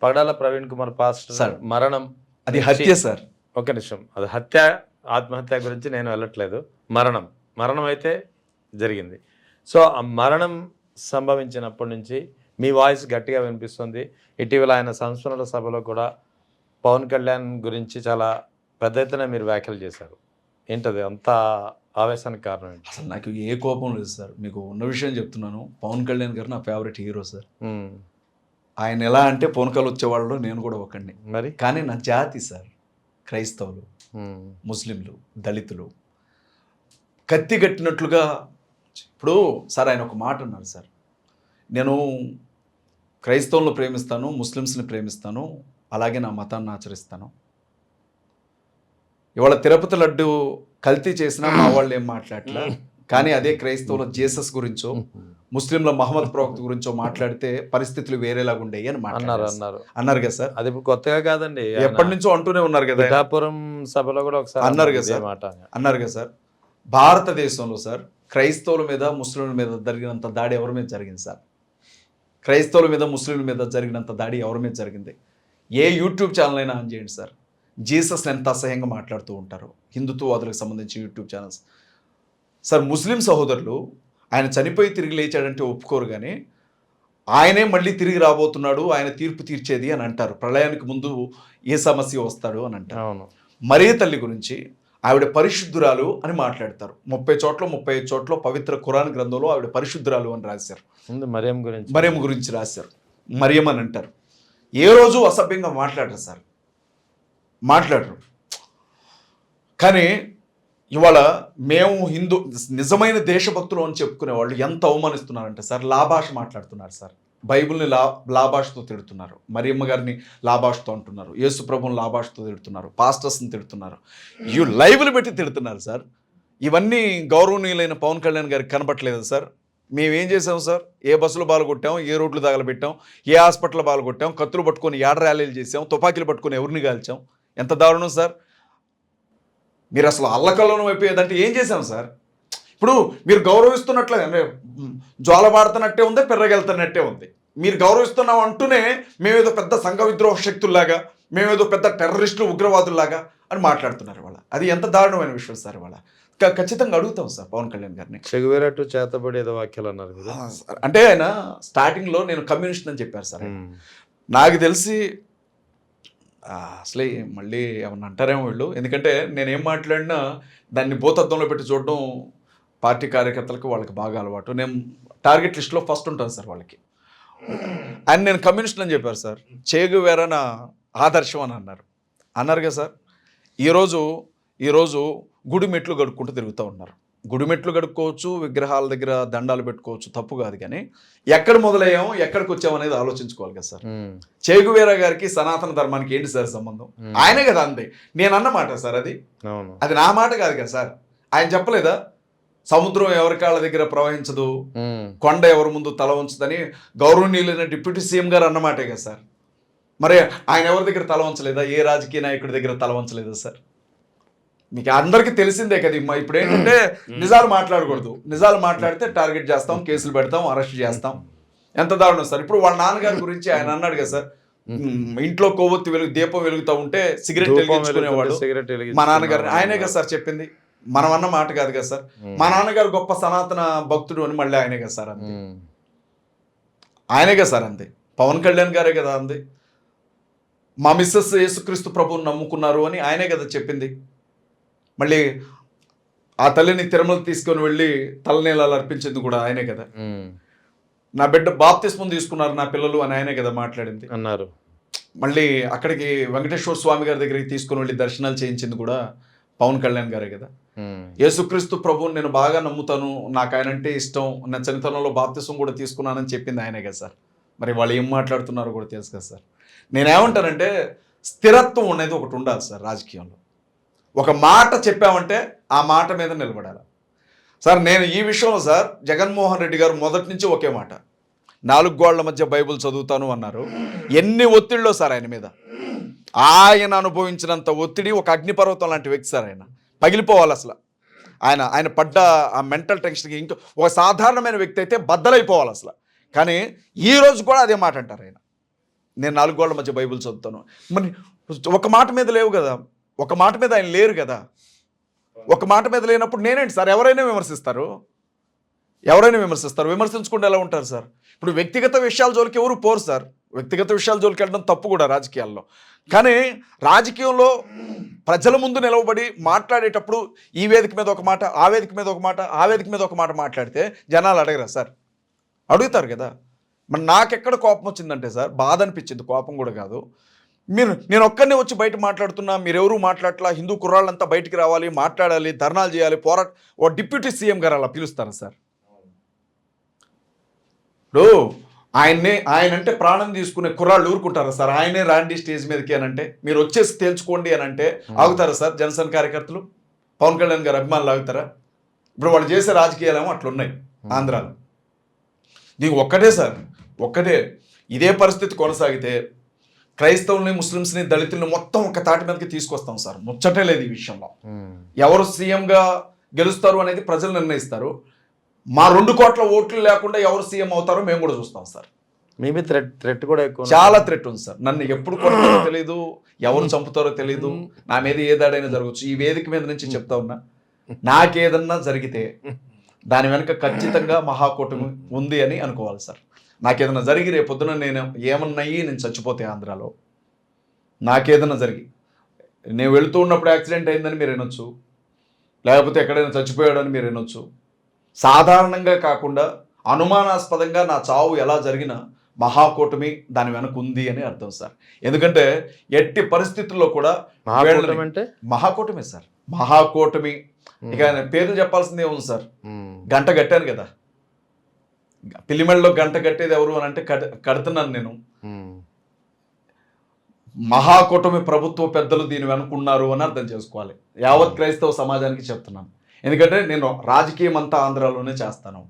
పగడాల Praveen Kumar pastor sir, మరణం అది హత్య సార్. ఒక నిమిషం, అది హత్య ఆత్మహత్య గురించి నేను వెళ్ళట్లేదు. మరణం అయితే జరిగింది. సో ఆ మరణం సంభవించినప్పటి నుంచి మీ వాయిస్ గట్టిగా వినిపిస్తుంది. ఇటీవల ఆయన సంస్మరణ సభలో కూడా పవన్ కళ్యాణ్ గురించి చాలా పెద్ద ఎత్తున మీరు వ్యాఖ్యలు చేశారు. ఏంటది అంత ఆవేశానికి కారణం ఏంటి? అసలు నాకు ఏ కోపం లేదు సార్. మీకు ఉన్న విషయం చెప్తున్నాను. పవన్ కళ్యాణ్ గారు నా ఫేవరెట్ హీరో సార్. ఆయన ఎలా అంటే పూనకాలు వచ్చేవాళ్ళు నేను కూడా ఒకడిని. మరి కానీ నా జాతి సార్ క్రైస్తవులు, ముస్లింలు, దళితులు కత్తి కట్టినట్లుగా. ఇప్పుడు సార్ ఆయన ఒక మాట అన్నారు సార్, నేను క్రైస్తవులను ప్రేమిస్తాను, ముస్లిమ్స్ని ప్రేమిస్తాను, అలాగే నా మతాన్ని ఆచరిస్తాను. ఇవాళ తిరుపతి లడ్డు కల్తీ చేసినా మా వాళ్ళు ఏం మాట్లాడట్లా. కానీ అదే క్రైస్తవుల జీసస్ గురించో ముస్లింల మహమ్మద్ ప్రవక్త గురించో మాట్లాడితే పరిస్థితులు వేరేలాగా ఉండేవి అని అన్నారు కదా సార్. అది ఇప్పుడు కొత్తగా కాదండి, ఎప్పటి నుంచో అంటూనే ఉన్నారు కదా. పిఠాపురం సభలో కూడా ఒకసారి అన్నారు కదా సార్, అన్నారు కదా సార్. భారతదేశంలో సార్ క్రైస్తవుల మీద ముస్లింల మీద జరిగినంత దాడి ఎవరి మీద జరిగింది సార్? క్రైస్తవుల మీద ముస్లింల మీద జరిగినంత దాడి ఎవరి మీద జరిగింది? ఏ యూట్యూబ్ ఛానల్ అయినా ఆన్ చేయండి సార్, జీసస్ని ఎంత అసహ్యంగా మాట్లాడుతూ ఉంటారు హిందుత్వవాదులకు సంబంధించి యూట్యూబ్ ఛానల్స్. సార్ ముస్లిం సహోదరులు ఆయన చనిపోయి తిరిగి లేచాడంటే ఒప్పుకోరు, కానీ ఆయనే మళ్ళీ తిరిగి రాబోతున్నాడు, ఆయన తీర్పు తీర్చేది అని అంటారు. ప్రళయానికి ముందు ఏ సమస్య వస్తాడు అని అంటారు. మరియ తల్లి గురించి ఆవిడ పరిశుద్ధురాలు అని మాట్లాడతారు. 35 చోట్ల పవిత్ర ఖురాన్ గ్రంథంలో ఆవిడ పరిశుద్ధురాలు అని రాశారు. మరియం గురించి రాశారు. మరియం అని అంటారు. ఏ రోజు అసభ్యంగా మాట్లాడరు సార్, మాట్లాడరు. కానీ ఇవాళ మేము నిజమైన దేశభక్తులు అని చెప్పుకునే వాళ్ళు ఎంత అవమానిస్తున్నారంటే సార్, లాభాష మాట్లాడుతున్నారు సార్. బైబిల్ని లాభాషతో తిడుతున్నారు, మరియమ్మ గారిని లాభాషతో అంటున్నారు, యేసు ప్రభుని లాభాషతో తిడుతున్నారు, పాస్టర్స్ని తిడుతున్నారు, లైవ్లు పెట్టి తిడుతున్నారు సార్. ఇవన్నీ గౌరవనీయులైన పవన్ కళ్యాణ్ గారికి కనపట్లేదు సార్. మేమేం చేసాం సార్? ఏ బస్సులు బాలుగొట్టాం, ఏ రోడ్లు తగలబెట్టాం, ఏ హాస్పిటల్ బాలుగొట్టాం, కత్తులు పట్టుకొని ఏడ ర్యాలీలు చేసాం, తుపాకీలు పట్టుకొని ఎవరిని కాల్చాం? ఎంత దారుణం సార్. మీరు అసలు అల్లకల్లోనం అయిపోయేదంటే ఏం చేశాం సార్? ఇప్పుడు మీరు గౌరవిస్తున్నట్లే జ్వాల పాడుతున్నట్టే ఉంది, పెర్రగెళ్తున్నట్టే ఉంది. మీరు గౌరవిస్తున్నాం అంటూనే మేమేదో పెద్ద సంఘ విద్రోహ శక్తుల్లాగా, మేమేదో పెద్ద టెర్రరిస్టులు, ఉగ్రవాదుల్లాగా అని మాట్లాడుతున్నారు వాళ్ళ. అది ఎంత దారుణమైన విషయం సార్. వాళ్ళ ఖచ్చితంగా అడుగుతాం సార్ పవన్ కళ్యాణ్ గారిని. చెగువేరట్టు చేతబడి ఏదో వాక్యాలు అన్నారు అంటే ఆయన స్టార్టింగ్లో నేను కమ్యూనిస్ట్ అని చెప్పారు సార్. నాకు తెలిసి అసలే మళ్ళీ ఏమన్నా అంటారేమో వీళ్ళు, ఎందుకంటే నేనేం మాట్లాడినా దాన్ని భూతత్వంలో పెట్టి చూడడం పార్టీ కార్యకర్తలకు వాళ్ళకి బాగా అలవాటు. నేను టార్గెట్ లిస్ట్లో ఫస్ట్ ఉంటాను సార్ వాళ్ళకి. ఆయన నేను కమ్యూనిస్ట్ అని చెప్పారు సార్. చేగువేరా నా ఆదర్శం అని అన్నారు కదా సార్. ఈరోజు గుడి మెట్లు గడుక్కుంటూ తిరుగుతూ ఉన్నారు. గుడి మెట్లు గడుక్కోవచ్చు, విగ్రహాల దగ్గర దండాలు పెట్టుకోవచ్చు, తప్పు కాదు. కానీ ఎక్కడ మొదలయ్యాము, ఎక్కడికి వచ్చాము అనేది ఆలోచించుకోవాలి కదా సార్. చేగువేరా గారికి సనాతన ధర్మానికి ఏంటి సార్ సంబంధం? ఆయనే కదా అంతే. నేను అన్నమాట సార్, అది నా మాట కాదు కదా సార్. ఆయన చెప్పలేదా సముద్రం ఎవరి కాళ్ళ దగ్గర ప్రవహించదు, కొండ ఎవరి ముందు తల ఉంచదని గౌరవనీయులైన డిప్యూటీ సీఎం గారు అన్నమాటే కదా సార్. మరి ఆయన ఎవరి దగ్గర తల ఉంచలేదా? ఏ రాజకీయ నాయకుడి దగ్గర తల ఉంచలేదా సార్? మీకు అందరికీ తెలిసిందే కదా. ఇప్పుడు ఏంటంటే నిజాలు మాట్లాడకూడదు, నిజాలు మాట్లాడితే టార్గెట్ చేస్తాం, కేసులు పెడతాం, అరెస్ట్ చేస్తాం. ఎంత దారుణం సార్. ఇప్పుడు వాళ్ళ నాన్నగారి గురించి ఆయన అన్నాడు కదా సార్, ఇంట్లో కొవ్వొత్తి దీపం వెలుగుతూ ఉంటే సిగరెట్ వెలిగించుకునేవాడు మా నాన్నగారు. ఆయనే కదా సార్ చెప్పింది, మనం అన్న మాట కాదు కదా సార్. మా నాన్నగారు గొప్ప సనాతన భక్తుడు అని మళ్ళీ ఆయనే కదా సార్ అంతే. ఆయనే కదా సార్ అంతే. పవన్ కళ్యాణ్ గారే కదా అంది. మా మిస్సెస్ యేసుక్రీస్తు ప్రభువుని నమ్ముకున్నారు అని ఆయనే కదా చెప్పింది. మళ్ళీ ఆ తల్లిని తిరుమల తీసుకొని వెళ్ళి తలనీలాలు అర్పించింది కూడా ఆయనే కదా. నా బిడ్డ బాప్తిస్మం తీసుకున్నారు నా పిల్లలు అని ఆయనే కదా మాట్లాడింది అన్నారు. మళ్ళీ అక్కడికి వెంకటేశ్వర స్వామి గారి దగ్గరికి తీసుకుని వెళ్ళి దర్శనాలు చేయించింది కూడా పవన్ కళ్యాణ్ గారే కదా. యేసుక్రీస్తు ప్రభువుని నేను బాగా నమ్ముతాను, నాకు ఆయన అంటే ఇష్టం, నేను చనితనంలో బాప్తిస్మం కూడా తీసుకున్నానని చెప్పింది ఆయనే కదా సార్. మరి వాళ్ళు ఏం మాట్లాడుతున్నారో కూడా తెలుసు కదా సార్. నేనేమంటానంటే స్థిరత్వం అనేది ఒకటి ఉండాలి సార్ రాజకీయంలో. ఒక మాట చెప్పామంటే ఆ మాట మీద నిలబడాలి సార్. నేను ఈ విషయంలో సార్ జగన్మోహన్ రెడ్డి గారు మొదటి నుంచి ఒకే మాట, 4 గోళ్ల మధ్య బైబుల్ చదువుతాను అన్నారు. ఎన్ని ఒత్తిడిలో సార్ ఆయన మీద, ఆయన అనుభవించినంత ఒత్తిడి ఒక అగ్నిపర్వతం లాంటి వ్యక్తి సార్. ఆయన పగిలిపోవాలి అసలు. ఆయన పడ్డ ఆ మెంటల్ టెన్షన్కి ఇంకా ఒక సాధారణమైన వ్యక్తి అయితే బద్దలైపోవాలి అసలు. కానీ ఈరోజు కూడా అదే మాట అంటారు ఆయన. నేను 4 గోళ్ల మధ్య బైబిల్ చదువుతాను. మరి ఒక మాట మీద లేవు కదా, ఒక మాట మీద ఆయన లేరు కదా. ఒక మాట మీద లేనప్పుడు నేనేంటి సార్? ఎవరైనా విమర్శిస్తారు, విమర్శించకుండా ఎలా ఉంటారు సార్? ఇప్పుడు వ్యక్తిగత విషయాల జోలికి ఎవరు పోరు సార్. వ్యక్తిగత విషయాల జోలికి వెళ్ళడం తప్పు కూడా రాజకీయాల్లో. కానీ రాజకీయంలో ప్రజల ముందు నిలవబడి మాట్లాడేటప్పుడు ఈ వేదిక మీద ఒక మాట, ఆ వేదిక మీద ఒక మాట, ఆ వేదిక మీద ఒక మాట మాట్లాడితే జనాలు అడగరా సార్? అడుగుతారు కదా. మరి నాకెక్కడ కోపం వచ్చిందంటే సార్, బాధ అనిపించింది, కోపం కూడా కాదు. నేను ఒక్కరినే వచ్చి బయట మాట్లాడుతున్నా, మీరెవరూ మాట్లాడట్లా, హిందూ కుర్రాళ్ళంతా బయటికి రావాలి, మాట్లాడాలి, ధర్నాలు చేయాలి, ఓ డిప్యూటీ సీఎం గారు అలా పిలుస్తారా సార్? ఇప్పుడు ఆయనంటే ప్రాణం తీసుకునే కుర్రాళ్ళు ఊరుకుంటారా సార్? ఆయనే రాండి స్టేజ్ మీదకి అని అంటే, మీరు వచ్చేసి తేల్చుకోండి అని అంటే ఆగుతారా సార్? జనసేన కార్యకర్తలు, పవన్ కళ్యాణ్ గారు అభిమానులు ఆగుతారా? ఇప్పుడు వాళ్ళు చేసే రాజకీయాలేమో అట్లున్నాయి ఆంధ్రాలో. నీకు ఒక్కటే సార్, ఒక్కటే. ఇదే పరిస్థితి కొనసాగితే క్రైస్తవుల్ని, ముస్లిమ్స్ని, దళితుల్ని మొత్తం ఒక తాటి మీదకి తీసుకొస్తాం సార్. ముచ్చటే లేదు ఈ విషయంలో. ఎవరు సీఎంగా గెలుస్తారు అనేది ప్రజలు నిర్ణయిస్తారు. మా 2 కోట్ల ఓట్లు లేకుండా ఎవరు సీఎం అవుతారో మేము కూడా చూస్తాం సార్. మేబీ థ్రెట్ కూడా ఎక్కువ, చాలా థ్రెట్ ఉంది సార్. నన్ను ఎప్పుడు కొడతారో తెలియదు, ఎవరు చంపుతారో తెలియదు, నా మీద ఏ దాడైనా జరగచ్చు. ఈ వేదిక మీద నుంచి చెప్తా ఉన్నా, నాకేదన్నా జరిగితే దాని వెనక ఖచ్చితంగా మహాకూటమి ఉంది అని అనుకోవాలి సార్. నాకేదన్నా జరిగి రేపొద్దున నేను నేను చచ్చిపోతే ఆంధ్రాలో, నాకేదన్నా జరిగి నేను వెళుతూ ఉన్నప్పుడు యాక్సిడెంట్ అయిందని మీరు వినొచ్చు, లేకపోతే ఎక్కడైనా చచ్చిపోయాడని మీరు వినొచ్చు. సాధారణంగా కాకుండా అనుమానాస్పదంగా నా చావు ఎలా జరిగినా మహాకూటమి దాని వెనక ఉంది అని అర్థం సార్. ఎందుకంటే ఎట్టి పరిస్థితుల్లో కూడా మహాకూటమి సార్, మహాకూటమి. ఇక పేర్లు చెప్పాల్సిందే ఉంది సార్. గంట కట్టాను కదా, పిల్లిమెళ్ళలో గంట కట్టేది ఎవరు అని అంటే కడుతున్నాను నేను. మహాకూటమి ప్రభుత్వ పెద్దలు దీని వెనుకున్నారు అని అర్థం చేసుకోవాలి. యావత్ క్రైస్తవ సమాజానికి చెప్తున్నాను. ఎందుకంటే నేను రాజకీయం అంతా ఆంధ్రాలోనే చేస్తాను.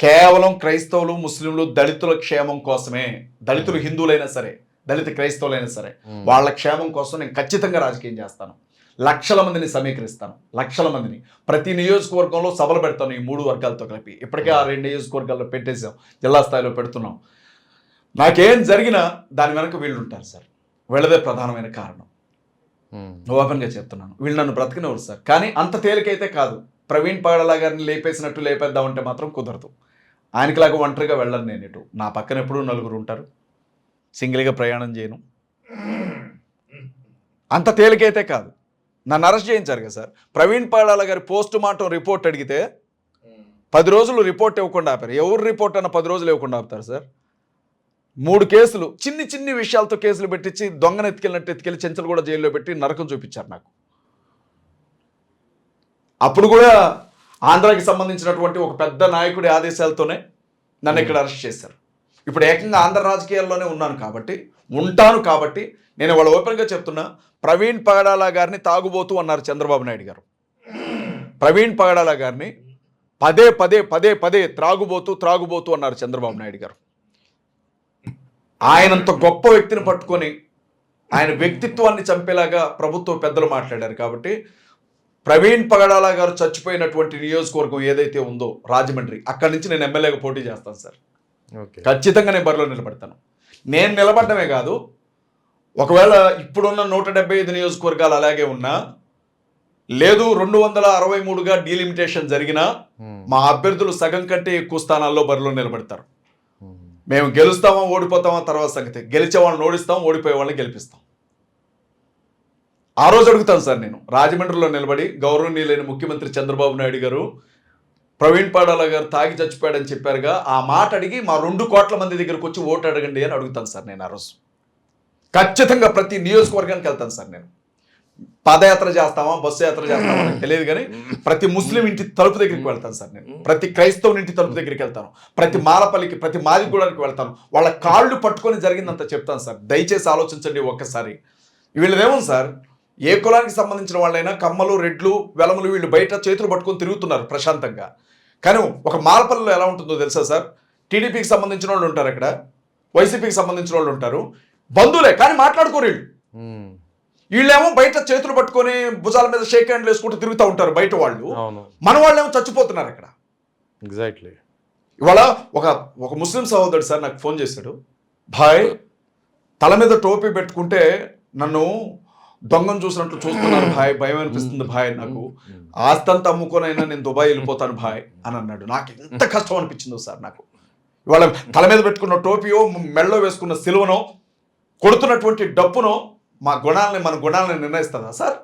కేవలం క్రైస్తవులు, ముస్లింలు, దళితుల క్షేమం కోసమే. దళితులు హిందువులైనా సరే, దళిత క్రైస్తవులైనా సరే, వాళ్ళ క్షేమం కోసం నేను ఖచ్చితంగా రాజకీయం చేస్తాను. లక్షల మందిని సమీకరిస్తాను, లక్షల మందిని. ప్రతి నియోజకవర్గంలో సభలు పెడతాను ఈ 3 వర్గాలతో కలిపి. ఇప్పటికే ఆ 2 నియోజకవర్గాల్లో పెట్టేసాం, జిల్లా స్థాయిలో పెడుతున్నాం. నాకేం జరిగినా దాని వెనక వీళ్ళు ఉంటారు సార్. వీళ్ళదే ప్రధానమైన కారణం. ఓపెన్గా చెప్తున్నాను. వీళ్ళు నన్ను బ్రతకనివ్వరు సార్. కానీ అంత తేలికైతే కాదు. ప్రవీణ్ పగడాల గారిని లేపేసినట్టు లేపేద్దామంటే మాత్రం కుదరదు. ఆయనకిలాగా ఒంటరిగా వెళ్ళను నేను ఇటు. నా పక్కన ఎప్పుడూ 4 ఉంటారు. సింగిల్గా ప్రయాణం చేయను. అంత తేలికైతే కాదు. నన్ను అరెస్ట్ చేయించారు కదా సార్. ప్రవీణ్ పగడాల గారి పోస్ట్ మార్టం రిపోర్ట్ అడిగితే 10 రోజులు రిపోర్ట్ ఇవ్వకుండా ఆపారు. ఎవరు రిపోర్ట్ అన్న 10 రోజులు ఇవ్వకుండా ఆపుతారు సార్? 3 కేసులు, చిన్ని విషయాలతో కేసులు పెట్టించి దొంగను ఎత్తుకెళ్ళి చెంచలు కూడా జైల్లో పెట్టి నరకం చూపించారు నాకు. అప్పుడు కూడా ఆంధ్రాకి సంబంధించినటువంటి ఒక పెద్ద నాయకుడి ఆదేశాలతోనే నన్ను ఇక్కడ అరెస్ట్ చేశారు. ఇప్పుడు ఏకంగా ఆంధ్ర రాజకీయాల్లోనే ఉంటాను కాబట్టి నేను వాళ్ళ ఓపెన్గా చెప్తున్నా. ప్రవీణ్ పగడాల గారిని తాగుబోతూ అన్నారు చంద్రబాబు నాయుడు గారు. ప్రవీణ్ పగడాల గారిని పదే త్రాగుబోతూ అన్నారు చంద్రబాబు నాయుడు గారు. ఆయనంత గొప్ప వ్యక్తిని పట్టుకొని ఆయన వ్యక్తిత్వాన్ని చంపేలాగా ప్రభుత్వ పెద్దలు మాట్లాడారు. కాబట్టి ప్రవీణ్ పగడాల గారు చచ్చిపోయినటువంటి నియోజకవర్గం ఏదైతే ఉందో రాజమండ్రి, అక్కడి నుంచి నేను ఎమ్మెల్యేగా పోటీ చేస్తాను సార్. ఖచ్చితంగా నేను బరిలో నిలబడతాను. నేను నిలబడమే కాదు, ఒకవేళ ఇప్పుడున్న 175 నియోజకవర్గాలు అలాగే ఉన్నా, లేదు 263గా డీలిమిటేషన్ జరిగినా మా అభ్యర్థులు సగం కంటే ఎక్కువ స్థానాల్లో బరిలో నిలబడతారు. మేము గెలుస్తామా ఓడిపోతామా తర్వాత సంగతి. గెలిచే వాళ్ళని ఓడిస్తాం, ఓడిపోయే వాళ్ళని గెలిపిస్తాం. ఆ రోజు అడుగుతాను సార్ నేను రాజమండ్రిలో నిలబడి, గౌరవనీయులైన ముఖ్యమంత్రి చంద్రబాబు నాయుడు గారు ప్రవీణ్ పగడాల గారు తాగి చచ్చిపోయాడని చెప్పారుగా, ఆ మాట అడిగి మా 2 కోట్ల మంది దగ్గరకు వచ్చి ఓటు అడగండి అని అడుగుతాను సార్ నేను. ఆ రోజు ఖచ్చితంగా ప్రతి నియోజకవర్గానికి వెళ్తాను సార్ నేను. పాదయాత్ర చేస్తామా, బస్సు యాత్ర చేస్తామా నాకు తెలియదు, కానీ ప్రతి ముస్లిం ఇంటి తలుపు దగ్గరికి వెళ్తాను సార్ నేను. ప్రతి క్రైస్తవుని ఇంటి తలుపు దగ్గరికి వెళ్తాను. ప్రతి మాలపల్లికి, ప్రతి మాదిగూడానికి వెళ్తాను. వాళ్ళ కాళ్ళు పట్టుకొని జరిగిందంత చెప్తాను సార్. దయచేసి ఆలోచించండి ఒక్కసారి. వీళ్ళదేముంది సార్, ఏ కులానికి సంబంధించిన వాళ్ళైనా కమ్మలు, రెడ్లు, వెలములు వీళ్ళు బయట చేతులు పట్టుకొని తిరుగుతున్నారు ప్రశాంతంగా. కానీ ఒక మాలపల్లిలో ఎలా ఉంటుందో తెలుసా సార్? టీడీపీకి సంబంధించిన వాళ్ళు ఉంటారు, అక్కడ వైసీపీకి సంబంధించిన వాళ్ళు ఉంటారు, బంధువులే కానీ మాట్లాడుకోరు వీళ్ళు. వీళ్ళేమో బయట చేతులు పట్టుకొని భుజాల మీద షేక్ హ్యాండ్లు వేసుకుంటూ తిరుగుతూ ఉంటారు బయట వాళ్ళు. మన వాళ్ళు ఏమో చచ్చిపోతున్నారు అక్కడ. ఎగ్జాక్ట్లీ. ఇవాళ ఒక ముస్లిం సహోదరుడు సార్ నాకు ఫోన్ చేశాడు, భాయ్ తల మీద టోపీ పెట్టుకుంటే నన్ను దొంగను చూసినట్లు చూస్తున్నారు భాయ్, భయం అనిపిస్తుంది భాయ్, నాకు ఆస్తంతా అమ్ముకొనైనా నేను దుబాయ్ వెళ్ళిపోతాను భాయ్ అని అన్నాడు. నాకు ఎంత కష్టం అనిపించిందో సార్. నాకు ఇవాళ తల మీద పెట్టుకున్న టోపీయో, మెళ్ళో వేసుకున్న సిలువనో, కొడుతున్నటువంటి డప్పునో మన గుణాలని నిర్ణయిస్తుందా సార్?